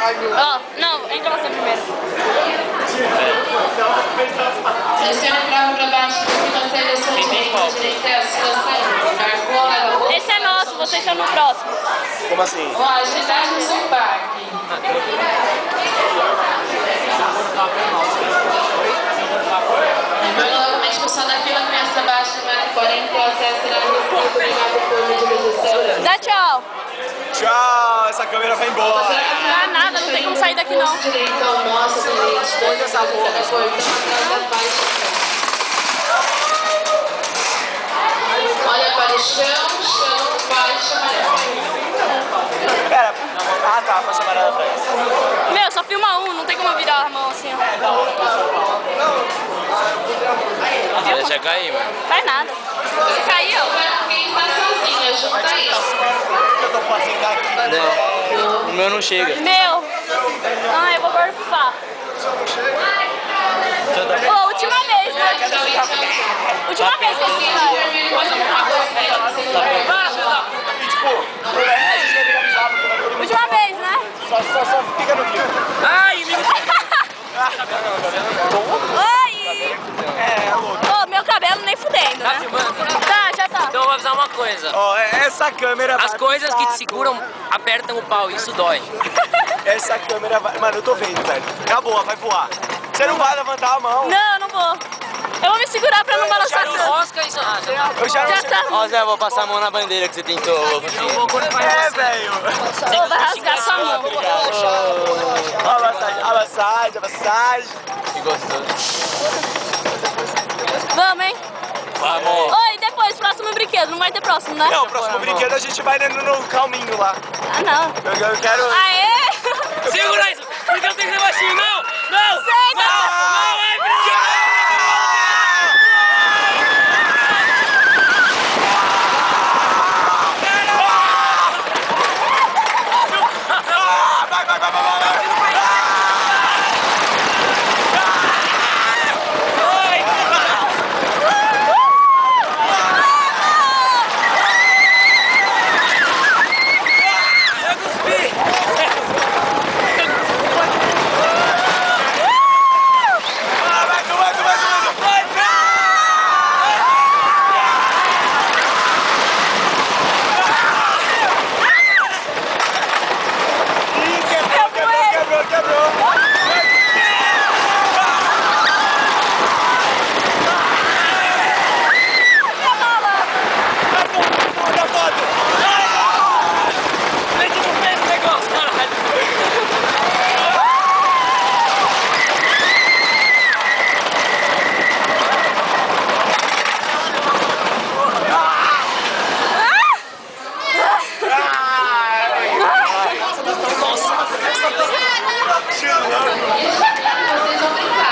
Ó, não, entra você primeiro. Selecione prova para baixo, você seleciona direita a situação. Marcou, leva. Esse é nosso, vocês estão no próximo. Como assim? Ó, agilidade no parque. Lembrando novamente que o som da fila começa abaixo de 1,40 m, o acesso será restrito obrigado por medidas de segurança. Dá tchau. Tchau, essa câmera vai embora. Não dá nada, não tem como sair daqui não. Direito ao nosso, direito, todas essa porta, olha para o chão, faixa amarela. Pera, tá, faixa amarela pra essa. Meu, só filma um, não tem como eu virar a mão assim, ó. Deixa cair, mano. Faz nada. Se cair, ó. Quem está sozinho, ajuda aí. O que eu tô fazendo aqui? Não, o meu não chega. Meu. Ah, eu vou gorfar. Pô, última vez, né? Última vez que eu fiz. Última vez, né? Só fica no vídeo. Ai, me... Oi! É, louco. Ô, meu cabelo nem fudendo, Tá né? filmando? Tá, já tá. Então eu vou avisar uma coisa. Ó, essa câmera vai As pro coisas que te saco. seguram apertam o pau, isso dói. Essa câmera vai... Mano, eu tô vendo, velho. Acabou, vai voar. Você não vai levantar a mão. Não, não vou. Eu vou me segurar pra não balançar Não tanto. rosca isso. Ah, já tá. Eu já não Já sei. tá. Ó, Zé, eu vou passar a mão na bandeira que você tentou. É, velho. Ô, vai rasgar sua mão. A massagem, a massagem, a massagem. Que gostoso. Vamos, hein? Vamos. Oi, depois, próximo brinquedo. Não vai ter próximo, né? Não, o próximo brinquedo a gente vai no calminho lá. Ah, não. Eu quero... Aê! Segura isso! Porque eu tenho que ser baixinho. Não! Não! Sei, Não! Não é brinquedo! Vocês vão brincar.